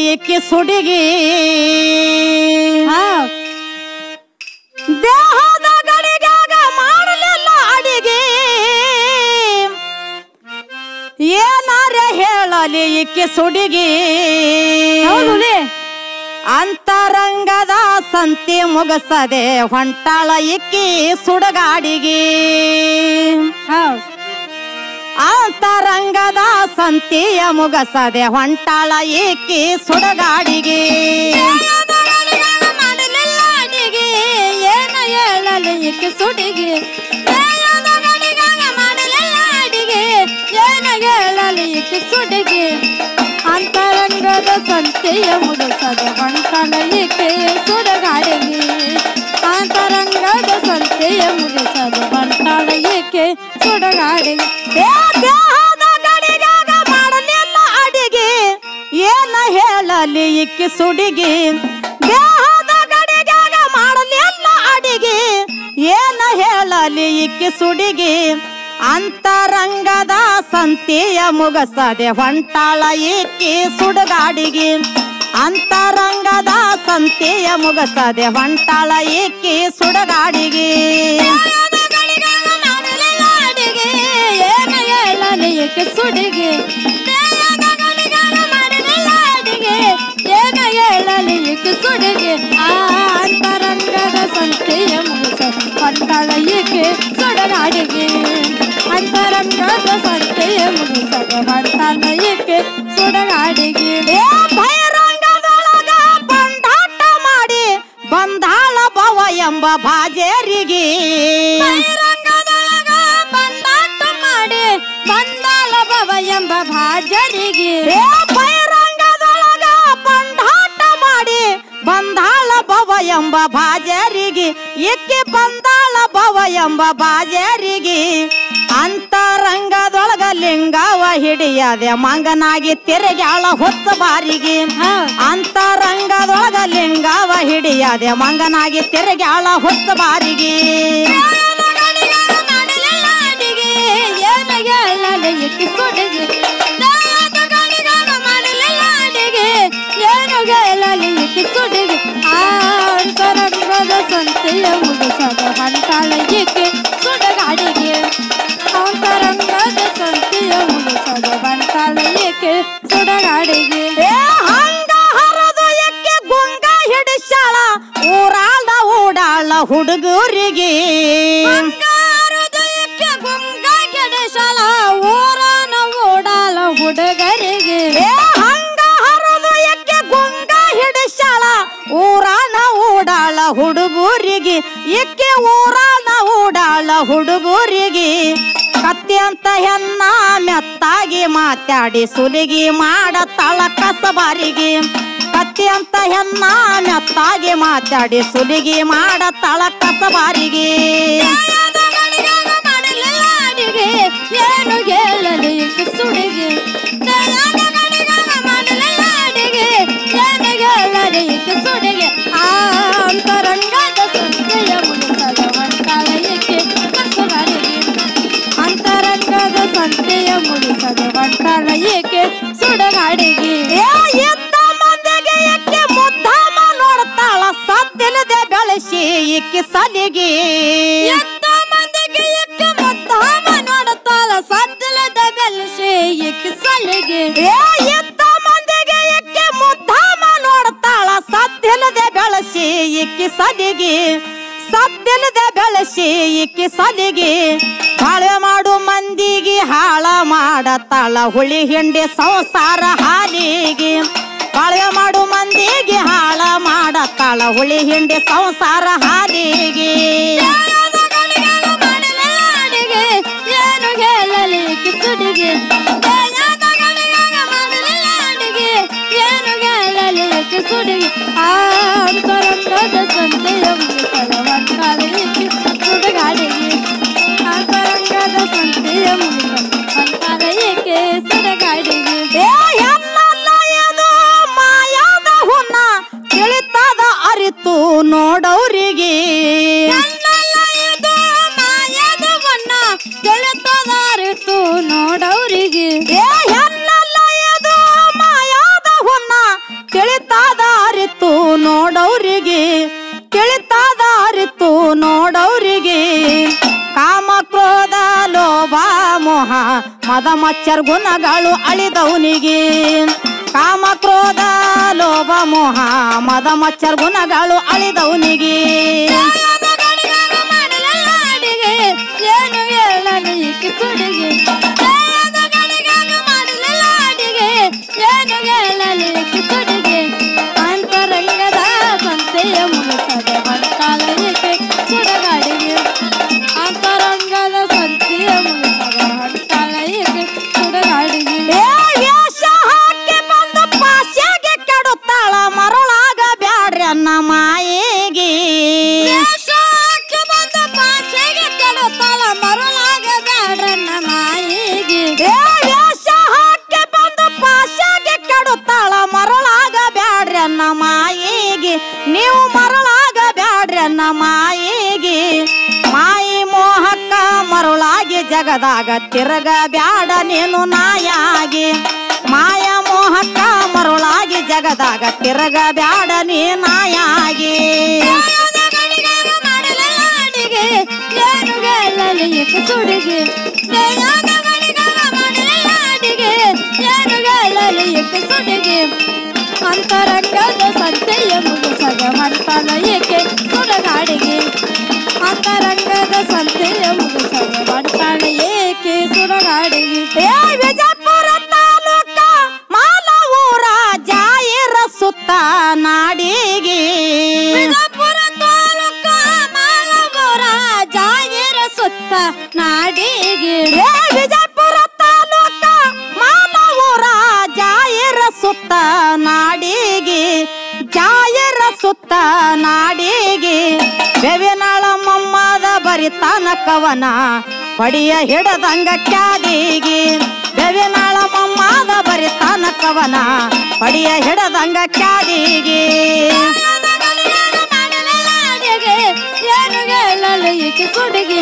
ಇಕ್ಕಿ ಸುಡಿಗಿ ದೇಹದ ಗಡಿಗಾಗ ಮಾಡಲಿಲ್ಲ ಅಡಿಗೆ ಏನಾರ ಹೇಳಲಿ ಇಕ್ಕಿ ಸುಡಿಗಿ ಅಂತರಂಗದ ಸಂತಿ ಮುಗಸದೆ ಹೊಂಟಾಳ ಇಕ್ಕಿ ಸುಡಗಾಡಿಗೆ ಅಂತರಂಗದ ಸಂತಿಯ ಮುಗಸದೆ ಹೊಂಟಾಳ ಇಕ್ಕಿ ಸುಡಗಾಡಿಗೆ ಮಾಡಲಿಲ್ಲ ಅಡಿಗೆ ಏನ ಹೇಳಲು ಇಕ್ಕಿ ಸುಡಿಗೆ ಮಾಡಲಿಲ್ಲ ಅಡಿಗೆ ಏನ ಹೇಳಲು ಇಕ್ಕಿ ಸುಡಿಗೆ ಅಂತರಂಗದ ಸಂತೆಯ ಮುಗಿಸದೆ ಹೊಂಟಾಳ ಇಕ್ಕಿ ಸುಡಗಾಡಿಗೆ ಅಂತರಂಗದ ಸಂತೆಯ ಮುಗಿಸದೆ ಹೊಂಟಾಳ ಇಕ್ಕಿ ಸುಡಗಾಡಿಗೆ ದೇಹದ ಗಡಿಗಾಗ ಮಾಡಲಿಲ್ಲ ಅಡಿಗೆ ಏನ ಹೇಳಲಿ ಇಕ್ಕಿ ಸುಡಿಗೆ ದೇಹದ ಗಡಿಗಾಗ ಮಾಡಲಿಲ್ಲ ಅಡಿಗೆ ಏನ ಹೇಳಲಿ ಇಕ್ಕಿ ಸುಡಿಗೆ ಅಂತರಂಗದ ಸಂತಿಯ ಮುಗಸದೆ ಹೊಂಟಾಳ ಇಕ್ಕಿ ಸುಡಗಾಡಿಗೆ ಅಂತರಂಗದ ಸಂತಿಯ ಮುಗಸದೆ ಹೊಂಟಾಳ ಇಕ್ಕಿ ಸುಡಗಾಡಿಗೆ ಮಾಡಲಿಲ್ಲ ಅಡಿಗೆ ಏನ ಹೇಳಲು ಇಕ್ಕಿ ಸುಡಿಗೆ ಮಾಡಲಿಲ್ಲ ಅಡಿಗೆ ಏನ ಹೇಳಲು ಇಕ್ಕಿ ಸುಡಿಗೆ ಅಂತರಂಗದ ಸಂತೆಯ ಮುಗಿಸದೆ ಹೊಂಟಾಳ ಇಕ್ಕಿ ಸುಡಗಾಡಿಗೆ ಅಂತರಂಗದ ಸಂತೆಯ ಮುಗಿಸದೆ ಹೊಂಟಾಳ ಇಕ್ಕಿ ಸುಡಗಾಡಿಗೆ ಬಹಿರಂಗದೊಳಗ ಬಂದಾಟ ಮಾಡಿ ಬಂದಾಳ ಭವ ಎಂಬ ಬಾಜೇರಿಗೆ ಬಹಿರಂಗದೊಳಗ ಬಂದಾಟ ಮಾಡಿ ಬಂದಾಳ ಭವ ಎಂಬ ಬಾಜರಿಗೆ ಬಹಿರಂಗದೊಳಗ ಬಂದಾಟ ಮಾಡಿ ಬಂದಾಳ ಭವ ಎಂಬ ಬಾಜರಿಗೆ ಇಕ್ಕಿ ಬಂದಾಳ ಭವ ಎಂಬ ಬಾಜರಿಗೆ ಅಂತರಂಗದೊಳಗ ಲಿಂಗವ ಹಿಡಿಯದೆ ಮಂಗನಾಗಿ ತಿರುಗ್ಯಾಳ ಹೊತ್ತ ಬಾರಿಗೆ ಅಂತರಂಗದೊಳಗ ಲಿಂಗವ ಹಿಡಿಯದೆ ಮಂಗನಾಗಿ ತಿರುಗ್ಯಾಳ ಹೊತ್ತ ಬಾರಿಗೆ ಮಾಡಲಿಲ್ಲ ಅಡಿಗೆ ಏನ ಹೇಳಲು ಇಕ್ಕಿ ಸುಡಿಗೆ ಮಾಡಲಿಲ್ಲ ಅಡಿಗೆ ಏನು ಹೇಳಲು ಇಕ್ಕಿ ಸುಡಿಗೆ ಅಂತರಂಗದ ಸಂತೆಯ ಮುಗಿಸದ ಹೊಂಟಾಳ ಇಕ್ಕಿ ಸುಡಗಾಡಿಗೆ ಅಂತರಂಗದ ಸಂತೆಯ ಮುಗಿಸದ ಹೊಂಟಾಳ ಇಕ್ಕಿ ಸುಡಗಾಡಿಗೆ ಹಂಗ ಹರದು ಎಕ್ಕೆ ಗುಂಗ ಹಿಡಿಸಾಳ ಊರಾಳ ಓಡಾಳ ಹುಡುಗರಿಗೆ ಹೃದಯಕ್ಕೆ ಗುಂಗ ಗೆಡಸಾಳ ಊರನ ಓಡಾಳ ಹುಡುಗರಿಗೆ ಹಂಗ ಹರದು ಎಕ್ಕೆ ಗುಂಗ ಹಿಡಿಸಾಳ ಊರಾನ ಓಡಾಳ ಹುಡುಗರಿಗೆ ಎಕ್ಕೆ ಊರಾನ ಓಡಾಳ ಹುಡುಗರಿಗೆ ಕತ್ತಿ ಅಂತ ಹೆಣ್ಣ ಮೆತ್ತಾಗಿ ಮಾತಾಡಿ ಸುಲಿಗಿ ಮಾಡತಾಳ ಕಸಬಾರಿಗೆ ಕತ್ತಿ ಅಂತ ಹೆಣ್ಣ ಮೆತ್ತಾಗಿ ಮಾತಾಡಿ ಸುಲಿಗಿ ಮಾಡತಾಳ ಕಸಬಾರಿಗೆ ಮಾಡಲಿಲ್ಲ ಅಡಿಗೆ ಏನು ಹೇಳಲು ಇಕ್ಕಿ ಸುಡಿಗೆ ಮಾಡಲಿಲ್ಲ ಅಡಿಗೆ ಏನು ಹೇಳಲು ಇಕ್ಕಿ ಸುಡಿಗೆ ಅಂತರಂಗದ ಸಂತೆಯ ಮುಗಿಸದ ಹೊಂಟಾಳ ಇಕ್ಕಿ ಕಸಬಾರಿಗೆ ಅಂತರಂಗದ ಸಂತೆಯ ಮುಗಿಸದ ಹೊಂಟಾಳ ಇಕ್ಕಿ ಸುಡಗಾಡಿಗೆ ಎದ್ದ ಮಂದಿಗೆ ಎಕ್ಕೆ ಮುದ್ದಾಮ ನೋಡ್ತಾಳ ಸತ್ತಿಲ್ಲದೆ ಬೆಳೆಸಿ ಇಕ್ಕಿ ಸಲಿಗೆ ಎದ್ದ ಮಂದಿಗೆ ಎಕ್ಕೆ ಮುದ್ದಾಮ ನೋಡುತ್ತಾಳ ಸತ್ತಿಲ್ಲದೆ ಬೆಳೆಸಿ ಇಕ್ಕಿ ಸಲಿಗೆ ಎದ್ದ ಮಂದಿಗೆ ಎಕ್ಕೆ ಮುದ್ದಾಮ ನೋಡ್ತಾಳ ಸತ್ತಿಲ್ಲದೆ ಬೆಳೆಸಿ ಇಕ್ಕಿ ಸಲಿಗೆ ಸತ್ತಿಲ್ಲದೆ ಬೆಳೆಸಿ ಇಕ್ಕಿ ಸಲಿಗೆ ಬಾಳೆ ಮಾಡು ಮಂದಿಗೆ ಹಾಳ ಮಾಡತಾಳ ಹುಳಿ ಹಿಂಡಿ ಸಂಸಾರ ಹಾಲಿಗೆ ಬಾಳೆ ಮಾಡು ಮಂದಿಗೆ ಹಾಳ ಮಾಡತಾಳ ಹುಳಿ ಹಿಂಡಿ ಸಂಸಾರ ಹಾಲಿಗೆ ಮಾಡಲಿಲ್ಲ ಅಡಿಗೆ ಏನು ಹೇಳಲು ಇಕ್ಕಿ ಸುಡಿಗೆ ಮಾಡಲಿಲ್ಲ ಅಡಿಗೆ ಏನು ಹೇಳಲು ಇಕ್ಕಿ ಸುಡಿಗೆ ಅಂತರಂಗದ ಸಂತೆಯ ಮುಗಿಸದ ಹೊಂಟಾಳ ಇಕ್ಕಿ ಸುಡಗಾಡಿಗೆ ಅಂತರಂಗದ ಸಂತೆಯ ಮುಗಿಸದ ಹೊಂಟಾಳ ಇಕ್ಕಿ ಸುಡಗಾಡಿಗೆ ಮಾಯಾದ ಹುನ್ನ ತಿಳಿತದ ಅರಿತು ನೋಡೋರಿಗೆ ಮಾಯದ ಬಣ್ಣ ತಿಳಿತದ ಅರಿತು ನೋಡೋರಿಗೆ ಮಾಯಾದ ಹುನ್ನ ತಿಳಿತಾದ ಅರಿತು ನೋಡೋರಿಗೆ ಕಾಮ ಕ್ರೋಧ ಲೋಭ ಮೋಹ ಮದ ಮಚ್ಚರ್ ಗುಣಗಳು ಅಳಿದವನಿಗೆ ಕಾಮ ಕ್ರೋಧ ಲೋಭ ಮೋಹ ಮದ ಮಚ್ಚರ್ ಗುಣಗಳು ಅಳಿದವನಿಗೆ ಏನು ಹೇಳಲು ಈಕೆ ಸುಡಿಗೆ ಏನು ಹೇಳಲು ಈಕೆ ಸುಡಿಗೆ ಅಂತರಂಗದ ಸಂತೆಯ ಮುಗಿಸದೆ ಬಂತಾಳ ಈಕೆ ಸುಡಗಾಡಿಗೆ ಅಂತರಂಗದ ಸಂತೆಯ ಮುಗಿಸದೆ ಬಂತಾಳ ಈಕೆ ಸುಡಗಾಡಿಗೆ ವೇಷ ಹಾಕಿ ಬಂದು ಪಾಸ್ಯಾಗೆ ಕೆಡುತ್ತಾಳ ಮರಳಾಗ ಬ್ಯಾಡ್ರಿ ಅನ್ನ ಮಾಯಿಗೆ ವೇಷ ಹಾಕಿ ಬಂದು ಪಾಸ್ಯಾಗೆ ಕೆಡುತ್ತಾಳ ಮರಳಾಗ ಬ್ಯಾಡ್ರನ್ನ ಮಾಯಿಗೆ ವೇಷ ಹಾಕಿ ಬಂದು ಪಾಸ್ಯಾಗೆ ಕೆಡುತ್ತಾಳ ಮರಳಾಗ ಬ್ಯಾಡ್ರಿ ಅನ್ನ ಮಾಯಿಗೆ ನೀವು ಮರಳಾಗ ಬ್ಯಾಡ್ರಿ ಅನ್ನ ಮಾಯಿಗೆ ಮಾಯಿ ಮೋಹಕ್ಕ ಮರಳಾಗಿ ಜಗದಾಗ ತಿರುಗ ಬ್ಯಾಡ ನೀನು ನಾಯಾಗಿ ಮಾಯ ಮೋಹಕ್ಕ ಮರಳಾಗಿ ಜಗದಾಗ ತಿರುಗ ಬ್ಯಾಡ ನೀ ನಾಯಾಗಿ ಏನು ಹೇಳಲು ಈಕೆ ಸುಡಿಗೆ ಅಡಿಗೆ ಏನು ಹೇಳಲು ಈಕೆ ಸುಡಿಗೆ ಅಂತರಂಗದ ಸಂತೆಯ ಮುಗಿಸದ ಮಂಟಲ ಏಕೆ ಸುಡಗಾಡಿಗೆ ಅಂತರಂಗದ ಸಂತೆಯ ಮುಗಿಸದ ಮಂಟಲ ಏಕೆ ಸುಡಗಾಡಿಗೆ ವಿಜಯಪುರ ತಾಲೂಕ ಮಾಲೂರ ಜಾಯಿರ ಸುತ್ತ ನಾಡಿಗೆ ವಿಜಯಪುರ ತಾಲೂಕ ಮಾಲೂರ ಜಾಯಿರ ಸುತ್ತ ನಾಡಿಗೆ ವಿಜಯಪುರ ತಾಲೂಕ ಮಾಲೂರ ಜಾಯಿರ ಸುತ್ತ ನಾಡಿಗೆ ಜಾಯಿರ ಸುತ್ತ ನಾಡಿಗೆ ಬೆವಿನಾಳ ಮಮ್ಮದ ಬರಿತಾನ ಕವನ ಪಡಿಯ ಹಿಡದಂಗ ಕ್ಯಾದಿಗೆ ಬೆವಿನಾಳ ಮಮ್ಮದ ಬರಿತಾನ ಕವನ ಪಡಿಯ ಹಿಡದಂಗ ಕ್ಯಾದಿಗೆ ಏನು ಹೇಳಲು ಈಕೆ ಸುಡಿಗೆ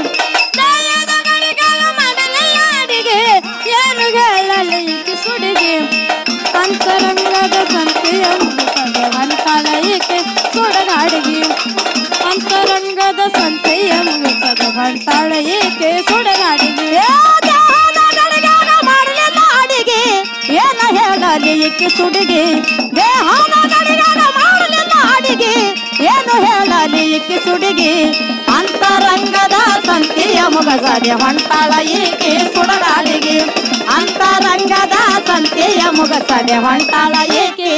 ಏನು ಹೇಳಲು ಈಕೆ ಸುಡಿಗೆ ಅಂತರಂಗದ ಸಂತೆಯ ಮುಗಿಸದೆ ಬಂತಾಳ ಈಕೆ ಸುಡಗಾಡಿಗೆ ಅಂತರಂಗದ ಸಂತೆಯ ಮುಗಿಸದೆ ಬಂತಾಳ ಈಕೆ ಸುಡಗಾಡಿಗೆ ಮಾಡಲಿಲ್ಲ ಅಡಿಗೆ ಏನ ಹೇಳಲಿ ಈಕೆ ಸುಡಿಗೆ ದೇಹದ ಗಡಿಗಾರ ಮಾಡಲಿಲ್ಲ ಅಡಿಗೆ ಏನು ಹೇಳಲಿ ಈಕೆ ಸುಡಿಗೆ ಅಂತರಂಗದ ಸಂತೆಯ ಮುಗಸದೆ ಹೊಂಟಾಳ ಈಕೆ ಸುಡಗಾಡಿಗೆ ಅಂತರಂಗದ ಸಂತೆಯ ಮುಗಸದೆ ಹೊಂಟಾಳ ಈಕೆ